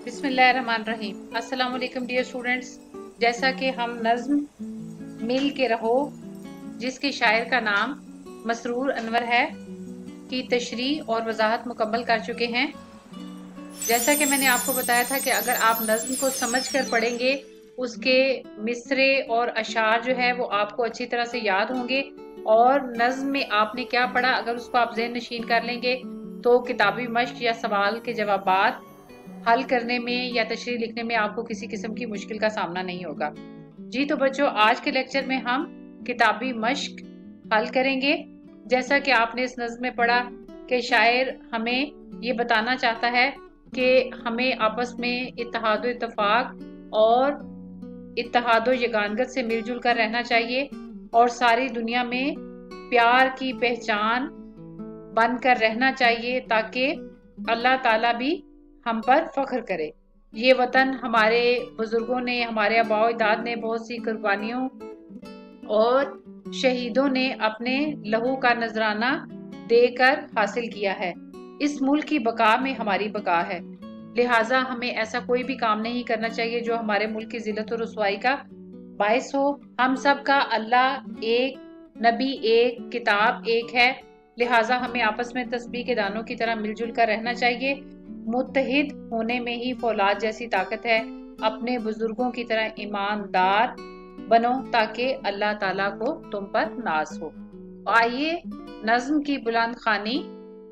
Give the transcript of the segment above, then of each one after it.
बिस्मिल्लाहिर्रहमानिर्रहीम। अस्सलाम वालेकुम डियर स्टूडेंट्स। जैसा कि हम नज़्म मिल के रहो, जिसके शायर का नाम मसरूर अनवर है, की तशरीह और वजाहत मुकम्मल कर चुके हैं। जैसा कि मैंने आपको बताया था कि अगर आप नज़्म को समझ कर पढ़ेंगे, उसके मिसरे और अशार जो है वो आपको अच्छी तरह से याद होंगे, और नज़्म में आपने क्या पढ़ा अगर उसको आप ज़हन नशीन कर लेंगे तो किताबी मश्क या सवाल के जवाबात हल करने में या तशरीह लिखने में आपको किसी किस्म की मुश्किल का सामना नहीं होगा। जी तो बच्चों, आज के लेक्चर में हम किताबी मश्क हल करेंगे। जैसा कि आपने इस नज़्म में पढ़ा कि शायर हमें ये बताना चाहता है कि हमें आपस में इत्तेहादो इत्तेफाक और इत्तेहादो यगानगत से मिलजुल कर रहना चाहिए, और सारी दुनिया में प्यार की पहचान बनकर रहना चाहिए, ताकि अल्लाह ताला भी हम पर फख्र करे। ये वतन हमारे बुजुर्गों ने, हमारे आबाओ अजदाद ने बहुत सी कुर्बानियों और शहीदों ने अपने लहू का नजराना देकर हासिल किया है। इस मुल्क की बका में हमारी बका है, लिहाजा हमें ऐसा कोई भी काम नहीं करना चाहिए जो हमारे मुल्क की जिल्लत और रुसवाई का बायस हो। हम सब का अल्लाह एक, नबी एक, किताब एक है, लिहाजा हमें आपस में तस्बीह के दानों की तरह मिलजुल कर रहना चाहिए। मुत्तहिद होने में ही फौलाद जैसी ताकत है। अपने बुजुर्गों की तरह ईमानदार बनो ताकि अल्लाह ताला को तुम पर नाज हो। आइए नज्म की बुलंद खानी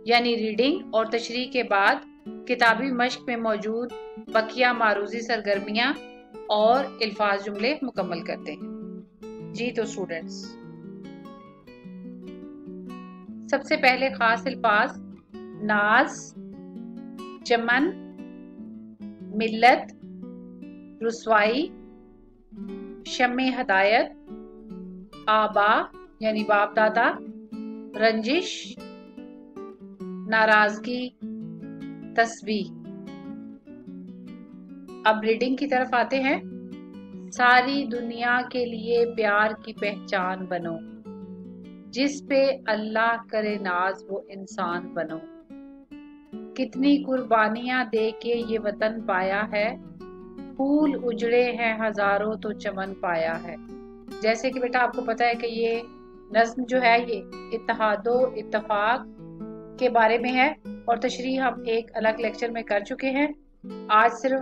यानी रीडिंग और तशरीह के बाद किताबी मश्क में मौजूद बकिया मारूजी सरगर्मियां और अल्फाज जुमले मुकम्मल करते हैं। जी तो स्टूडेंट्स, सबसे पहले खास अल्फाज नाज, चमन, मिल्लत, रुसवाई, शम्मे हदायत, आबा यानी बाप दादा, रंजिश, नाराजगी, तस्बीह। अब रीडिंग की तरफ आते हैं। सारी दुनिया के लिए प्यार की पहचान बनो, जिस पे अल्लाह करे नाज वो इंसान बनो। कितनी कुर्बानियां दे के ये वतन पाया है, फूल उजड़े हैं हजारों तो चमन पाया है। जैसे कि बेटा आपको पता है कि ये नज्म जो है ये इत्तेहादो इत्तेफाक के बारे में है, और तशरीह हम एक अलग लेक्चर में कर चुके हैं। आज सिर्फ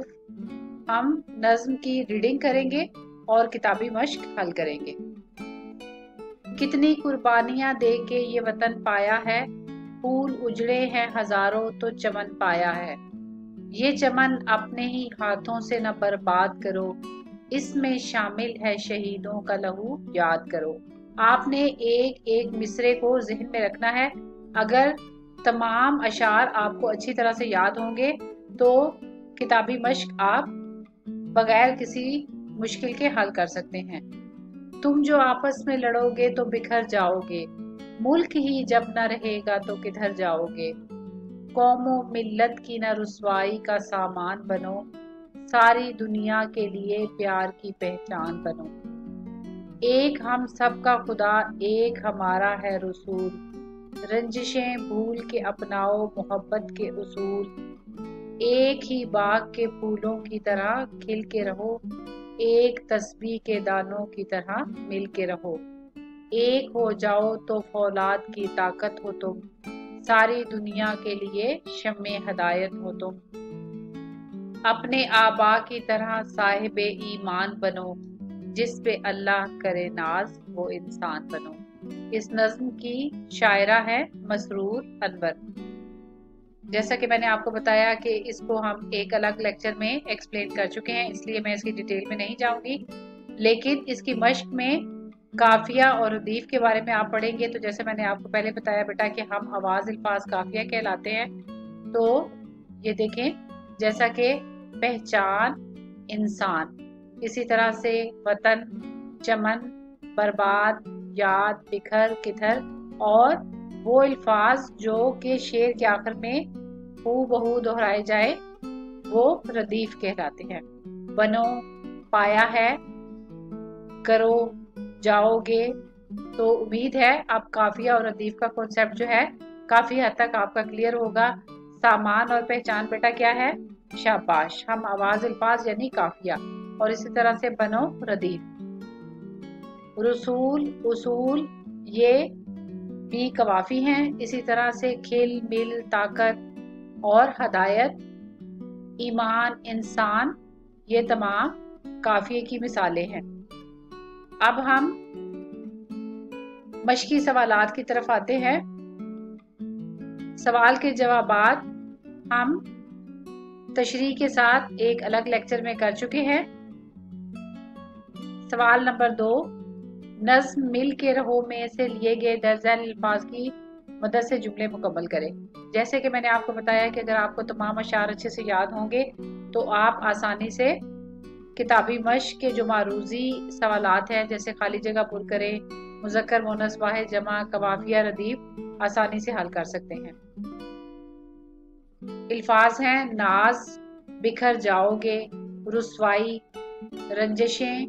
हम नज्म की रीडिंग करेंगे और किताबी मश्क हल करेंगे। कितनी कुर्बानियां दे के ये वतन पाया है, फूल उजड़े हैं हजारों तो चमन पाया है। ये चमन अपने ही हाथों से न बर्बाद करो, इसमें शामिल है शहीदों का लहू याद करो। आपने एक एक मिसरे को जहन में रखना है। अगर तमाम अशार आपको अच्छी तरह से याद होंगे तो किताबी मश्क आप बगैर किसी मुश्किल के हल कर सकते हैं। तुम जो आपस में लड़ोगे तो बिखर जाओगे, मुल्क ही जब न रहेगा तो किधर जाओगे। कौमों मिल्लत की न रुसवाई का सामान बनो, सारी दुनिया के लिए प्यार की पहचान बनो। एक हम सब का खुदा, एक हमारा है रसूल, रंजिशें भूल के अपनाओ मोहब्बत के उसूल। एक ही बाग के फूलों की तरह खिल के रहो, एक तस्बीह के दानों की तरह मिल के रहो। एक हो जाओ तो फौलाद की ताकत हो तुम, सारी दुनिया के लिए शम्मे हदायत हो तुम। अपने आबा की तरह साहिबे ईमान बनो, जिस पे अल्लाह करे नाज वो इंसान बनो। इस नज्म की शायरा है मसरूर अनवर। जैसा कि मैंने आपको बताया कि इसको हम एक अलग लेक्चर में एक्सप्लेन कर चुके हैं, इसलिए मैं इसकी डिटेल में नहीं जाऊंगी। लेकिन इसकी मश्क में काफिया और रदीफ के बारे में आप पढ़ेंगे। तो जैसे मैंने आपको पहले बताया बेटा कि हम आवाज अल्फाज काफिया कहलाते हैं। तो ये देखें, जैसा कि पहचान इंसान, इसी तरह से वतन, चमन, बर्बाद, याद, बिखर, किधर, और वो अल्फाज जो कि शेर के आखिर में हू बहू दोहराए जाए वो रदीफ कहलाते हैं। बनो पाया है, करो जाओगे। तो उम्मीद है अब काफिया और रदीफ का कॉन्सेप्ट जो है काफी हद तक आपका क्लियर होगा। सामान और पहचान बेटा क्या है? शाबाश। हम आवाज अल्फाज यानी काफिया। और इसी तरह से बनो रदीफ। रसूल, उसूल ये भी कवाफी हैं। इसी तरह से खिल, मिल, ताकत और हदायत, ईमान, इंसान ये तमाम काफिये की मिसालें हैं। अब हम मशकी सवालात की तरफ आते हैं। सवाल के जवाबात हम तशरीह के साथ एक अलग लेक्चर में कर चुके हैं। सवाल नंबर 2, नज़्म मिल के रहो में से लिए गए दर्जन अल्फाज की मदद से जुमले मुकम्मल करें। जैसे कि मैंने आपको बताया कि अगर आपको तमाम अशार अच्छे से याद होंगे तो आप आसानी से किताबी मश्क के जो मारूजी सवालात हैं, जैसे खाली जगह पुर करें, मुज़क्कर, मुअन्नस, वाहिद, जमा, कवाफिया, रदीफ, आसानी से हल कर सकते हैं। अल्फाज हैं नाज, बिखर जाओगे, रुसवाई, रंजिशें,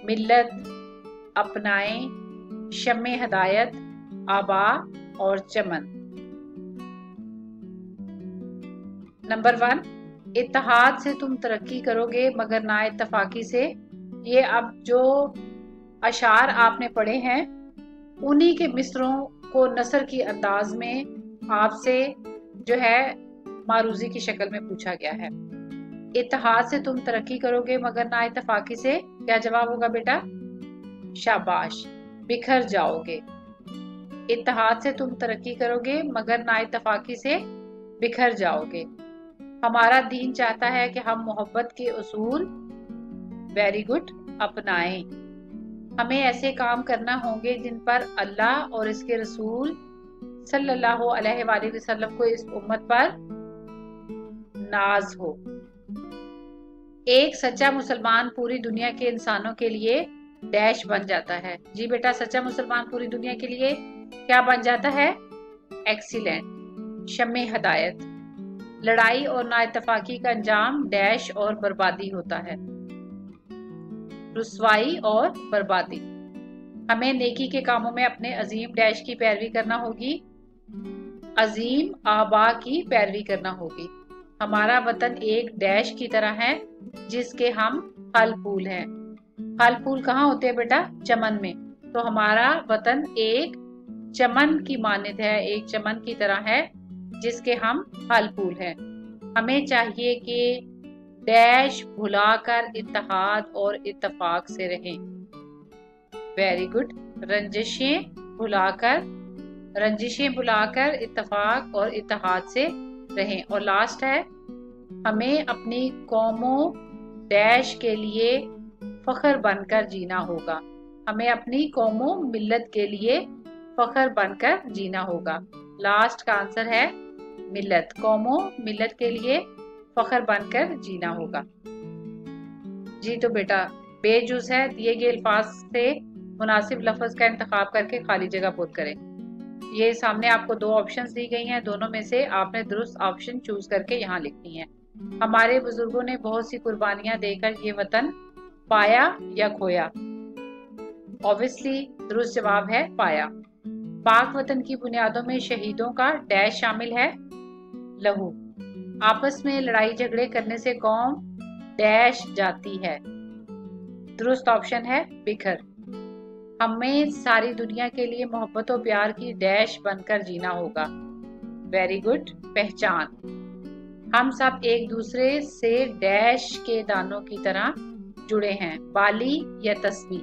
मिल्लत, अपनाएं, शम्मे हदायत, आबा और चमन। नंबर 1, इत्तेहाद से तुम तरक्की करोगे मगर ना इत्तफाकी से। ये अब जो अशार आपने पढ़े हैं उन्हीं के मिसरों को नसर की अंदाज में आपसे जो है मारूजी की शक्ल में पूछा गया है। इत्तेहाद से तुम तरक्की करोगे मगर ना इत्तफाकी से, क्या जवाब होगा बेटा? शाबाश, बिखर जाओगे। इत्तेहाद से तुम तरक्की करोगे मगर ना इत्तफाकी से बिखर जाओगे। हमारा दीन चाहता है कि हम मोहब्बत के उसूल वेरी गुड अपनाएं। हमें ऐसे काम करना होंगे जिन पर अल्लाह और इसके रसूल सल्लल्लाहु अलैहि वसल्लम को इस उम्मत पर नाज हो। एक सच्चा मुसलमान पूरी दुनिया के इंसानों के लिए डैश बन जाता है। जी बेटा, सच्चा मुसलमान पूरी दुनिया के लिए क्या बन जाता है? एक्सीलेंट, शम्मे हदायत। लड़ाई और नाइत्तफाकी का अंजाम डैश और बर्बादी होता है, रुसवाई और बर्बादी। हमें नेकी के कामों में अपने अजीम डैश की पैरवी करना होगी, अजीम आबा की पैरवी करना होगी। हमारा वतन एक डैश की तरह है जिसके हम फल फूल हैं। फल फूल कहाँ होते हैं बेटा? चमन में। तो हमारा वतन एक चमन की मानित है, एक चमन की तरह है जिसके हम फल फूल हैं। हमें चाहिए कि डैश भुलाकर इत्तेहाद और इत्तफाक से रहें। Very good. रंजिशें भुलाकर इत्तफाक और इत्तेहाद से रहें। और लास्ट है, हमें अपनी कौमों डैश के लिए फख्र बनकर जीना होगा। हमें अपनी कौमों मिल्लत के लिए फख्र बनकर जीना होगा। लास्ट का आंसर है मिल्लत। कौमों मिल्लत के लिए फख्र बनकर जीना होगा। जी तो बेटा बेजुज़ है, दिए गए अल्फाज से मुनासिब लफ्ज का इंतखाब करके खाली जगह पुर करें। ये सामने आपको दो ऑप्शंस दी गई हैं, दोनों में से आपने दुरुस्त ऑप्शन चूज करके यहाँ लिखनी है। हमारे बुजुर्गों ने बहुत सी कुर्बानियां देकर ये वतन पाया या खोया। ऑब्वियसली दुरुस्त जवाब है पाया। पाक वतन की बुनियादों में शहीदों का डैश शामिल है, लहू। आपस में लड़ाई झगड़े करने से कौम डैश जाती है। दुरुस्त ऑप्शन है बिखर। हमें सारी दुनिया के लिए मोहब्बत और प्यार की डैश बनकर जीना होगा। वेरी गुड, पहचान। हम सब एक दूसरे से डैश के दानों की तरह जुड़े हैं, बाली या तस्बीह।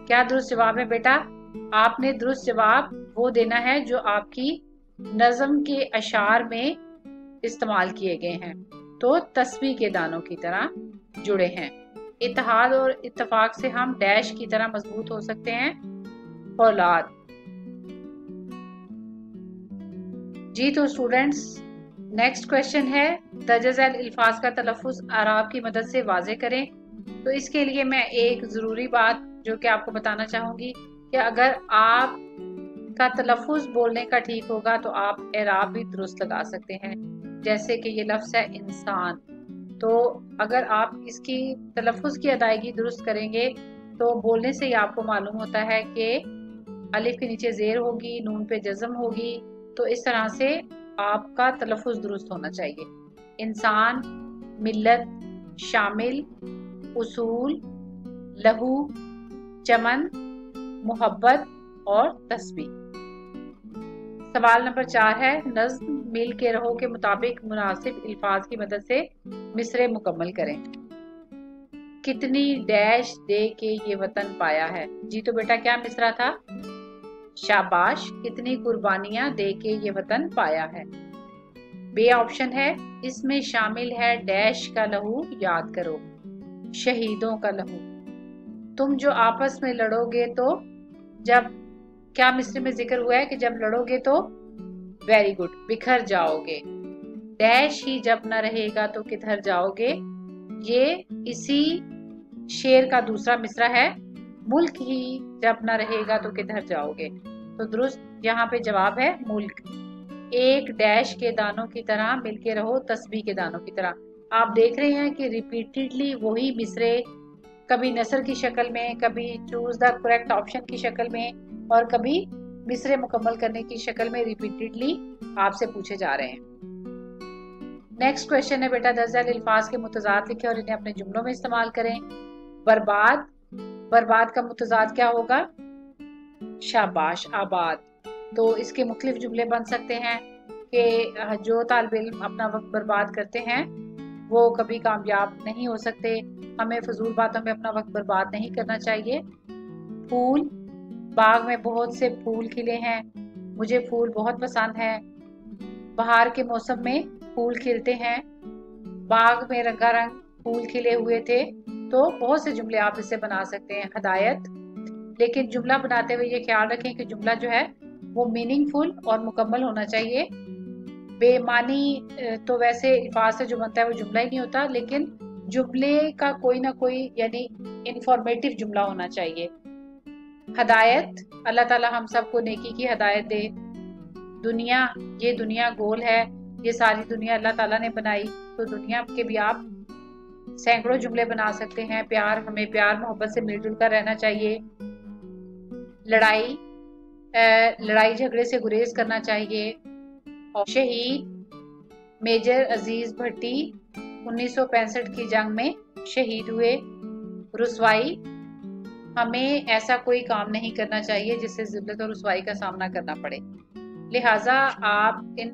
क्या दुरुस्त जवाब है बेटा? आपने दुरुस्त जवाब वो देना है जो आपकी नज़म के अशार में इस्तेमाल किए गए हैं। तो तस्बीह के दानों की तरह जुड़े हैं। इत्तेहाद और इत्तफाक से हम डैश की तरह मजबूत हो सकते हैं, फौलाद। जी तो स्टूडेंट्स, नेक्स्ट क्वेश्चन है दर्ज झैल अल्फाज का तलफ़ुज़ आराब की मदद से वाज़े करें। तो इसके लिए मैं एक ज़रूरी बात जो कि आपको बताना चाहूँगी कि अगर आप का तलफ़ुज़ बोलने का ठीक होगा तो आप एराब भी दुरुस्त लगा सकते हैं। जैसे कि ये लफ्ज़ है इंसान, तो अगर आप इसकी तलफ़ुज़ की अदायगी दुरुस्त करेंगे तो बोलने से ही आपको मालूम होता है कि अलिफ के नीचे ज़ेर होगी, नून पे जज़म होगी। तो इस तरह से आपका तलफ़ुज़ दुरुस्त होना चाहिए। इंसान, मिल्लत, शामिल, उसूल, लहू, चमन, मोहब्बत और तस्बीह। सवाल नंबर 4 है, नज़्म मिल के रहो के मुताबिक मुनासिब अल्फाज की मदद से मिसरे मुकम्मल करें। कितनी डैश दे के ये वतन पाया है। जी तो बेटा क्या मिसरा था? शाबाश, कितनी कुर्बानियां दे के ये वतन पाया है। बे ऑप्शन है, इसमें शामिल है डैश का लहू याद करो, शहीदों का लहू। तुम जो आपस में लड़ोगे तो जब, क्या मिस्र में जिक्र हुआ है कि जब लड़ोगे तो वेरी गुड बिखर जाओगे। डैश ही जब न रहेगा तो किधर जाओगे, ये इसी शेर का दूसरा मिसरा है। मुल्क ही जब न रहेगा तो किधर जाओगे, तो दुरुस्त यहाँ पे जवाब है मुल्क। एक डैश के दानों की तरह मिलके रहो तस्बीह के दानों की तरह। आप देख रहे हैं कि रिपीटेडली वही मिसरे, कभी नसर की शक्ल में, कभी चूज द करेक्ट ऑप्शन की शक्ल में, और कभी मिसरे मुकम्मल करने की शक्ल में रिपीटेडली आपसे पूछे जा रहे हैं। नेक्स्ट क्वेश्चन है बेटा, दर्जल अल्फाज के मुतजाद लिखे और इन्हें अपने जुमलों में इस्तेमाल करें। बर्बाद, बर्बाद का मुतजाद क्या होगा? शाबाश, आबाद। तो इसके मुख्तलिफ जुमले बन सकते हैं कि जो तालिब इल्म अपना वक्त बर्बाद करते हैं वो कभी कामयाब नहीं हो सकते। हमें फजूल बातों में अपना वक्त बर्बाद नहीं करना चाहिए। फूल, बाग में बहुत से फूल खिले हैं, मुझे फूल बहुत पसंद है। बहार के मौसम में फूल खिलते हैं, बाग में रंगारंग फूल खिले हुए थे। तो बहुत से जुमले आप इससे बना सकते हैं। हदायत, लेकिन जुमला बनाते हुए ये ख्याल रखें कि जुमला जो है वो मीनिंगफुल और मुकम्मल होना चाहिए। बेमानी तो वैसे अल्फाज से जो बनता है वो जुमला ही नहीं होता, लेकिन जुमले का कोई ना कोई यानी इंफॉर्मेटिव जुमला होना चाहिए। हदायत, अल्लाह ताला हम सबको नेकी की हदायत दे। दुनिया, ये दुनिया गोल है, ये सारी दुनिया अल्लाह ताला ने बनाई। तो दुनिया के भी आप सैकड़ों जुमले बना सकते हैं। प्यार, हमें प्यार मोहब्बत से मिलजुल कर रहना चाहिए। लड़ाई, लड़ाई झगड़े से गुरेज करना चाहिए। और शहीद, मेजर अजीज भट्टी 1965 की जंग में शहीद हुए। रुसवाई, हमें ऐसा कोई काम नहीं करना चाहिए जिससे जिल्लत और रुसवाई का सामना करना पड़े। लिहाजा आप इन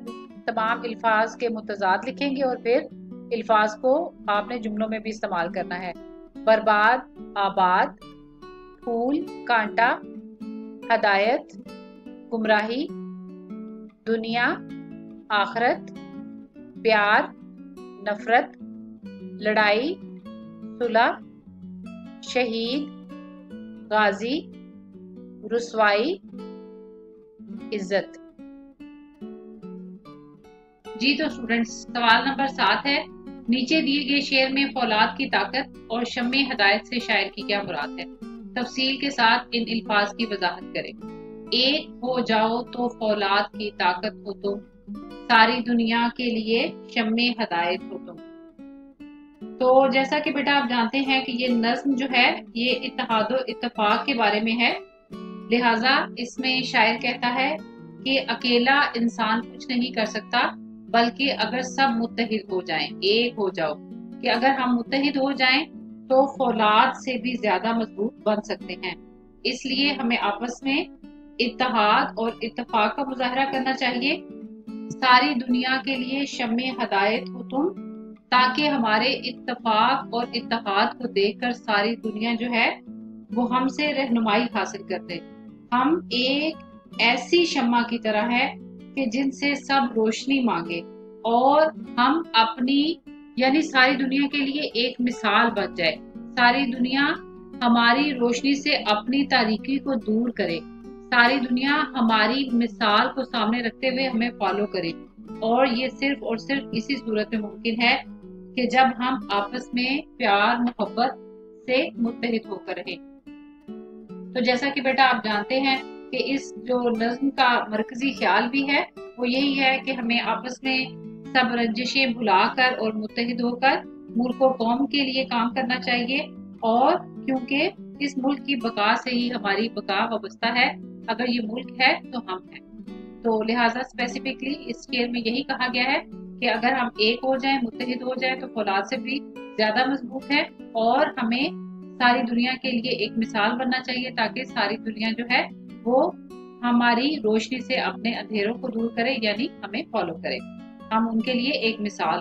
तमाम अल्फाज के मुतजाद लिखेंगे और फिर अल्फाज को आपने जुमलों में भी इस्तेमाल करना है। बर्बाद, आबाद, फूल, कांटा, हदायत, गुमराही, दुनिया, आखरत, प्यार, नफरत, लड़ाई, सुलह, शहीद, गाजी, रुसवाई, इज्जत। जी तो स्टूडेंट्स, सवाल नंबर 7 है, नीचे दिए गए शेर में फौलाद की ताकत और शम्मे हदायत से शायर की क्या मुराद है? तफसील के साथ इन अल्फाज की वजाहत करें। एक हो जाओ तो फौलाद की ताकत हो तुम, सारी दुनिया के लिए शम्मे हदायत हो तुम। तो जैसा कि बेटा आप जानते हैं कि ये नज्म जो है ये इत्तेहाद इत्तेफाक के बारे में है। लिहाजा इसमें शायर कहता है कि अकेला इंसान कुछ नहीं कर सकता, बल्कि अगर सब मुत्तहिद हो जाएं, एक हो जाओ, कि अगर हम मुत्तहिद हो जाएं तो फौलाद से भी ज्यादा मजबूत बन सकते हैं। इसलिए हमें आपस में इत्तेहाद और इत्तेफाक का मुजाहरा करना चाहिए। सारी दुनिया के लिए शम्मे हदायत हो तुम, ताकि हमारे इत्तेफाक और इत्तेहाद को देखकर सारी दुनिया जो है वो हमसे रहनुमाई हासिल कर दे। हम एक ऐसी शम्मा की तरह है कि जिनसे सब रोशनी मांगे, और हम अपनी यानी सारी दुनिया के लिए एक मिसाल बन जाए। सारी दुनिया हमारी रोशनी से अपनी तारीकी को दूर करे, सारी दुनिया हमारी मिसाल को सामने रखते हुए हमें फॉलो करे। और ये सिर्फ और सिर्फ इसी सूरत में मुमकिन है कि जब हम आपस में प्यार मोहब्बत से मुत्तहिद होकर रहें। तो जैसा कि बेटा आप जानते हैं कि इस जो नज्म का मरकजी ख्याल भी है वो यही है कि हमें आपस में सब रंजिशें भुलाकर और मुत्तहिद होकर मुल्क और कौम के लिए काम करना चाहिए। और क्योंकि इस मुल्क की बका से ही हमारी बका वाबस्ता है, अगर ये मुल्क है तो हम हैं। तो लिहाजा स्पेसिफिकली इस शेर में यही कहा गया है کہ اگر ہم ایک ہو جائیں، متحد ہو جائیں تو فولاد سے بھی زیادہ مضبوط ہے، اور ہمیں ساری دنیا کے لیے ایک مثال بننا چاہیے تاکہ ساری دنیا جو ہے وہ ہماری روشنی سے اپنے اندھیروں کو دور کرے، یعنی ہمیں فالو کرے، ہم ان کے لیے ایک مثال۔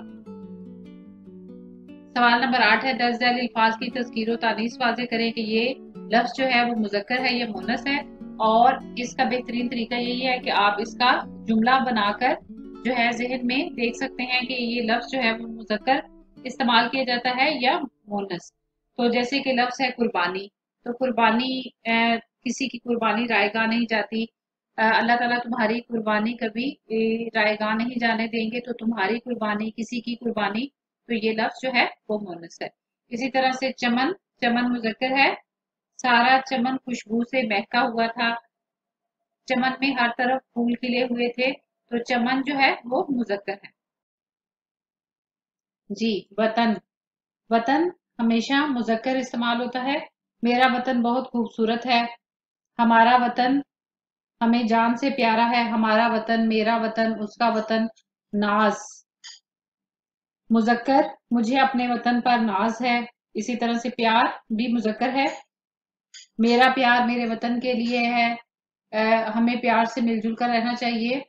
سوال نمبر 8 ہے، درج ذیل الفاظ کی تذکیر و تانیث واضح کریں کہ یہ لفظ جو ہے وہ مذکر ہے یا مؤنث ہے، اور اس کا بہترین طریقہ یہی ہے کہ آپ اس کا جملہ بنا کر جو ہے ذہن میں دیکھ سکتے ہیں کہ یہ لفظ جو ہے وہ مذکر استعمال کیا جاتا ہے یا مؤنث۔ تو جیسے کہ لفظ ہے قربانی، تو قربانی کسی کی قربانی رائے گاہ نہیں جاتی، اللہ تعالیٰ تمہاری قربانی کبھی رائے گاہ نہیں جانے دیں گے، تو تمہاری قربانی، کسی کی قربانی، تو یہ لفظ جو ہے وہ مؤنث ہے۔ اسی طرح سے چمن، چمن مذکر ہے، سارا چمن خوشبو سے مہکا ہوا تھا، چمن میں ہر طرف پھول کھلے ہوئے تھے، تو چمن جو ہے وہ مذکر ہے۔ جی، وطن، وطن ہمیشہ مذکر استعمال ہوتا ہے، میرا وطن بہت خوبصورت ہے، ہمارا وطن ہمیں جان سے پیارا ہے، ہمارا وطن، میرا وطن، اس کا وطن۔ ناز، مذکر، مجھے اپنے وطن پر ناز ہے، اسی طرح سے پیار بھی مذکر ہے، میرا پیار میرے وطن کے لیے ہے، ہمیں پیار سے مل جل کر رہنا چاہیے۔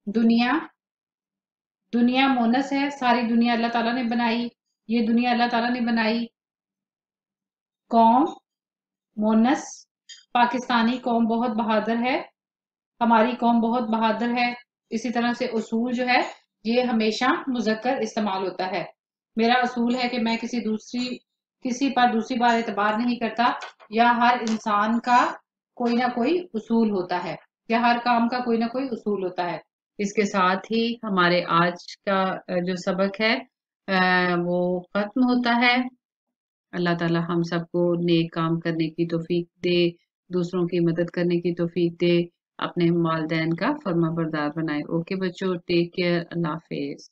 دنیا، دنیا مونس ہے، ساری دنیا اللہ تعالیٰ نے بنائی، یہ دنیا اللہ تعالیٰ نے بنائی۔ قوم مونس، پاکستانی قوم بہت بہادر ہے، ہماری قوم بہت بہادر ہے۔ اسی طرح سے اصول جو ہے یہ ہمیشہ مذکر استعمال ہوتا ہے، میرا اصول ہے کہ میں کسی پر دوسری بار اعتبار نہیں کرتا، یا ہر انسان کا کوئی نہ کوئی اصول ہوتا ہے، یا ہر کام کا کوئی نہ کوئی اصول ہوتا ہے۔ اس کے ساتھ ہی ہمارے آج کا جو سبق ہے وہ ختم ہوتا ہے۔ اللہ تعالیٰ ہم سب کو نیک کام کرنے کی توفیق دے، دوسروں کی مدد کرنے کی توفیق دے، اپنے والدین کا فرما بردار بنائے۔ اوکے بچوں، ٹیک کیئر، اللہ حافظ۔